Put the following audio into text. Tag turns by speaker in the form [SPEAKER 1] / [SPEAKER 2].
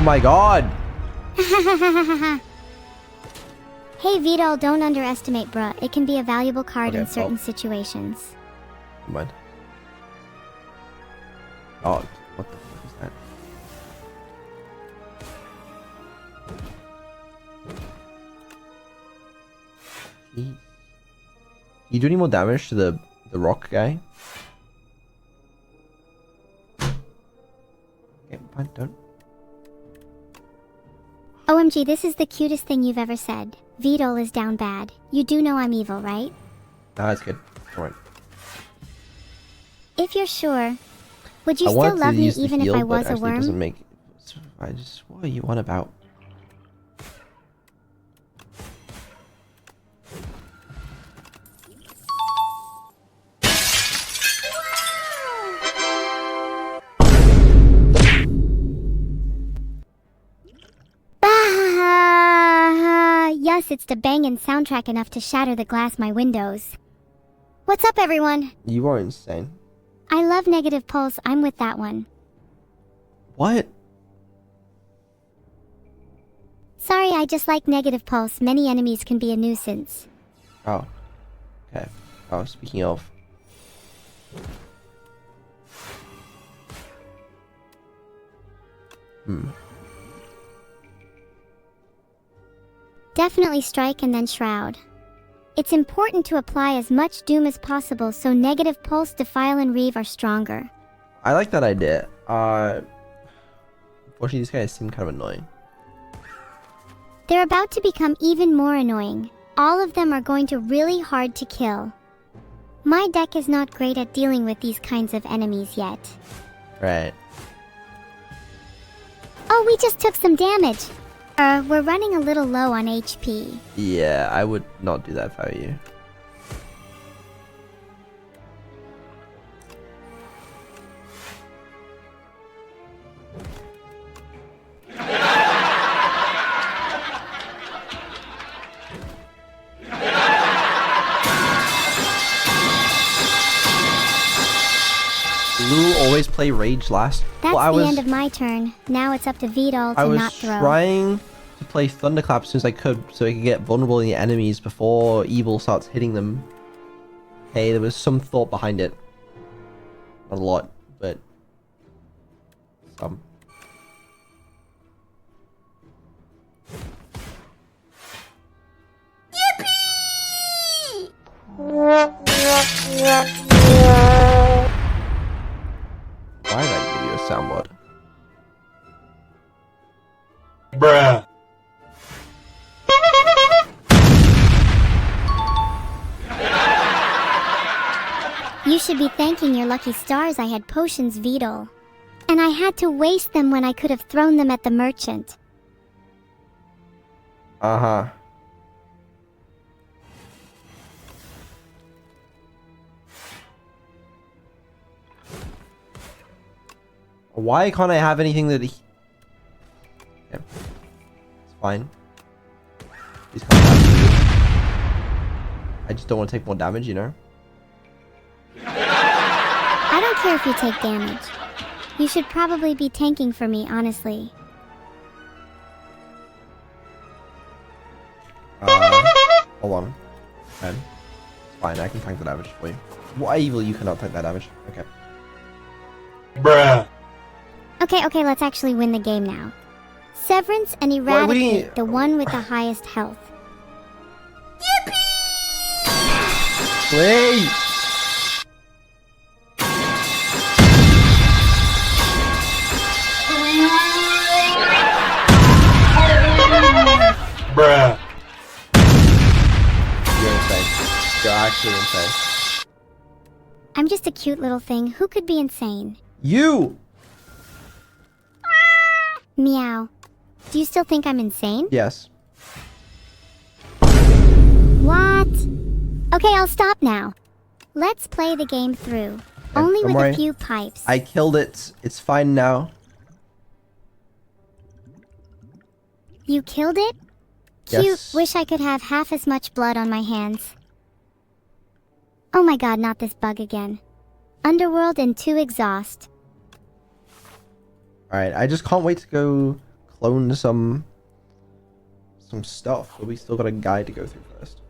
[SPEAKER 1] my god!
[SPEAKER 2] Hey Vedal, don't underestimate bruh. It can be a valuable card in
[SPEAKER 1] Okay,
[SPEAKER 2] certain situations.
[SPEAKER 1] Never mind. Oh, what the fuck is that? Jeez. You do any more damage to the rock guy? Okay, fine, don't.
[SPEAKER 2] OMG, this is the cutest thing you've ever said. Vedal is down bad. You do know I'm evil, right?
[SPEAKER 1] No, that's good. Alright.
[SPEAKER 2] If you're sure, would you still love me even if I was a worm?
[SPEAKER 1] It doesn't make. What are you on about?
[SPEAKER 2] Yes, it's the bangin' soundtrack enough to shatter the glass my windows. What's up, everyone?
[SPEAKER 1] You are insane.
[SPEAKER 2] I love Negative Pulse. I'm with that one.
[SPEAKER 1] What?
[SPEAKER 2] Sorry, I just like Negative Pulse. Many enemies can be a nuisance.
[SPEAKER 1] Oh. Okay. Oh, speaking of.
[SPEAKER 2] Definitely strike and then shroud. It's important to apply as much doom as possible so Negative Pulse, Defile, and Reeve are stronger.
[SPEAKER 1] I like that idea. Unfortunately, these guys seem kind of annoying.
[SPEAKER 2] They're about to become even more annoying. All of them are going to really hard to kill. My deck is not great at dealing with these kinds of enemies yet.
[SPEAKER 1] Right.
[SPEAKER 2] Oh, we just took some damage. We're running a little low on HP.
[SPEAKER 1] Yeah, I would not do that if I were you. Lou always play Rage last.
[SPEAKER 2] That's the end of my turn. Now it's up to Vedal to not throw.
[SPEAKER 1] I was trying to play Thunderclap as soon as I could so I could get vulnerable in the enemies before Evil starts hitting them. Hey, there was some thought behind it. Not a lot, but some. Why did I give you a soundboard?
[SPEAKER 3] Bruh.
[SPEAKER 2] You should be thanking your lucky stars I had potions, Vedal. And I had to waste them when I could have thrown them at the merchant.
[SPEAKER 1] Uh-huh. Why can't I have anything that he... Yeah. It's fine. He's coming back to you. I just don't want to take more damage, you know?
[SPEAKER 2] I don't care if you take damage. You should probably be tanking for me, honestly.
[SPEAKER 1] Hold on. Okay. Fine, I can tank the damage for you. What evil you cannot tank that damage? Okay.
[SPEAKER 3] Bruh.
[SPEAKER 2] Okay, let's actually win the game now. Severance and Eradicate, the one with the highest health.
[SPEAKER 1] Yippee! Please!
[SPEAKER 3] Bruh.
[SPEAKER 1] You're insane. You're actually insane.
[SPEAKER 2] I'm just a cute little thing. Who could be insane?
[SPEAKER 1] You!
[SPEAKER 2] Meow. Do you still think I'm insane?
[SPEAKER 1] Yes.
[SPEAKER 2] What? Okay, I'll stop now. Let's play the game through. Only with a few pipes.
[SPEAKER 1] I killed it. It's fine now.
[SPEAKER 2] You killed it? Cute.
[SPEAKER 1] Yes.
[SPEAKER 2] Wish I could have half as much blood on my hands. Oh my god, not this bug again. Underworld and 2 exhaust.
[SPEAKER 1] Alright, I just can't wait to go cloned some stuff, but we still got a guide to go through first.